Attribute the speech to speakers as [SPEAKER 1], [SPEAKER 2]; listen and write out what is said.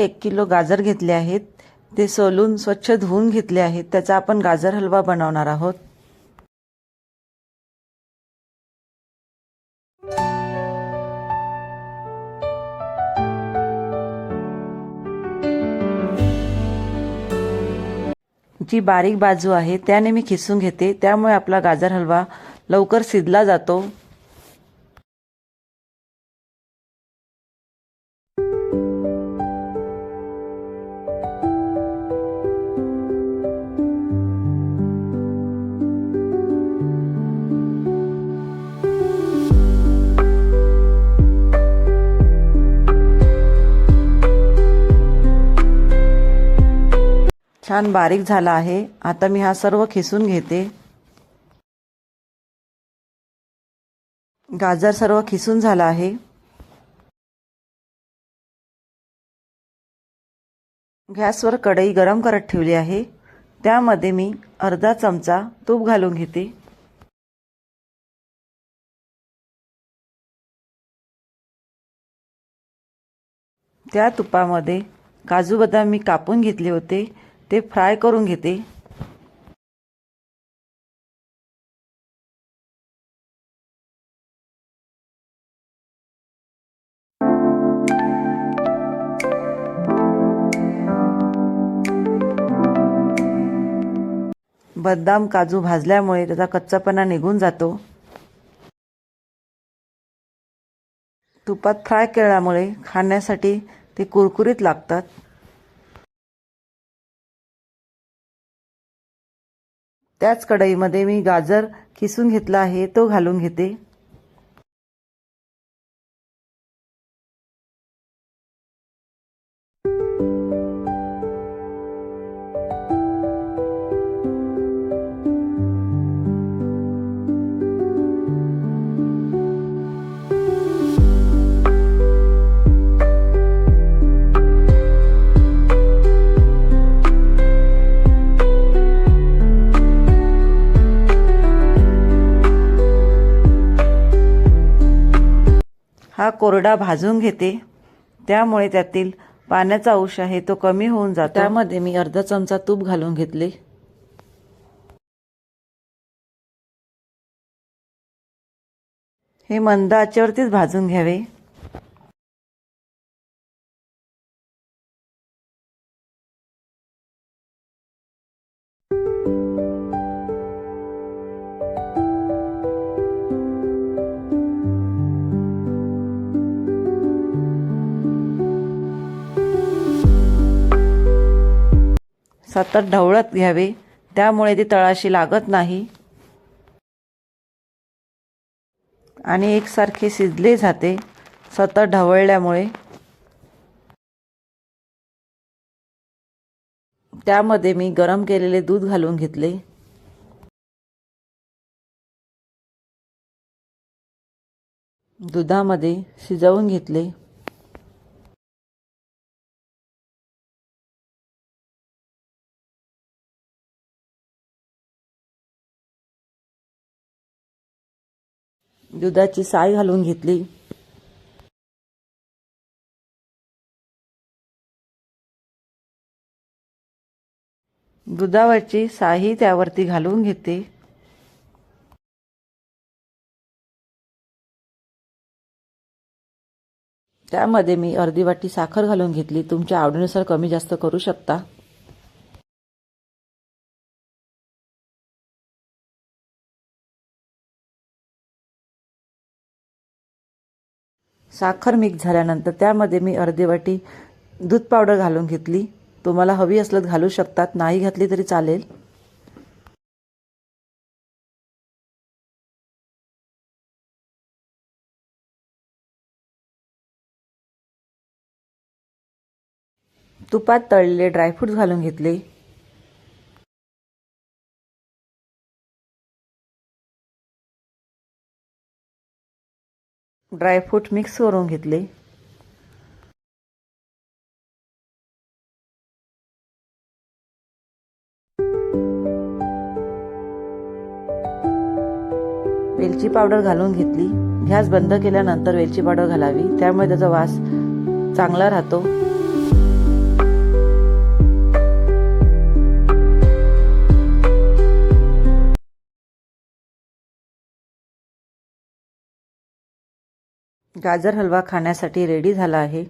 [SPEAKER 1] 1 kilo गाजर घेतले आहेत, ते सोलून स्वच्छ धुवून घेतले आहेत. त्याचा आपण गाजर हलवा बनवणार आहोत. जी बारीक बाजू आहे त्याने मी खिसून घेते, त्यामुळे आपला गाजर हलवा लवकर शिजला जातो. छान बारीक झाला आहे. आता मी हा सर्व खिसून घेते. गाजर सर्व खिसून झाला आहे. गॅसवर कढई गरम करत ठेवली आहे. त्यामध्ये मी अर्धा चमचा तूप घालून घेते. त्या तुपामध्ये काजू बदाम मी कापून घेतले होते, ते फ्राय करून घेते. बदाम काजू भाजल्यामुळे त्याचा कच्चापणा निघून जातो. तुपात फ्राय केल्यामुळे खाण्यासाठी ते कुरकुरीत लागतात. त्याच कढईमध्ये मी गाजर खिसून घेतला आहे, तो घालून घेते. हा कोरडा भाजून घेते, त्यामुळे त्यातील पाण्याचा अंश आहे तो कमी होऊन जातो. त्यामध्ये मी अर्धा चमचा तूप घालून घेतले. हे मंद आचेवरतीच भाजून घ्यावे. सतत ढवळत घ्यावे, त्यामुळे ते तळाशी लागत नाही आणि एकसारखे शिजले जाते सतत ढवळल्यामुळे. त्यामध्ये मी गरम केलेले दूध घालून घेतले. दुधामध्ये शिजवून घेतले. दुधाची साय घालून घेतली. दुधावरची साही त्यावरती घालून घेते. त्यामध्ये मी अर्धी वाटी साखर घालून घेतली. तुमच्या आवडीनुसार कमी जास्त करू शकता. साखर मिक्स झाल्यानंतर त्यामध्ये मी अर्धी वाटी दूध पावडर घालून घेतली. तुम्हाला हवी असल्यास घालू शकतात, नाही घातली तरी चालेल. तुपात तळलेले ड्रायफ्रूट्स घालून घेतले. ड्रायफ्रूट मिक्स करून घेतले. वेलची पावडर घालून घेतली. गॅस बंद केल्यानंतर वेलची पावडर घालावी, त्यामुळे त्याचा वास चांगला राहतो. गाजर हलवा खाण्यासाठी रेडी झाला आहे.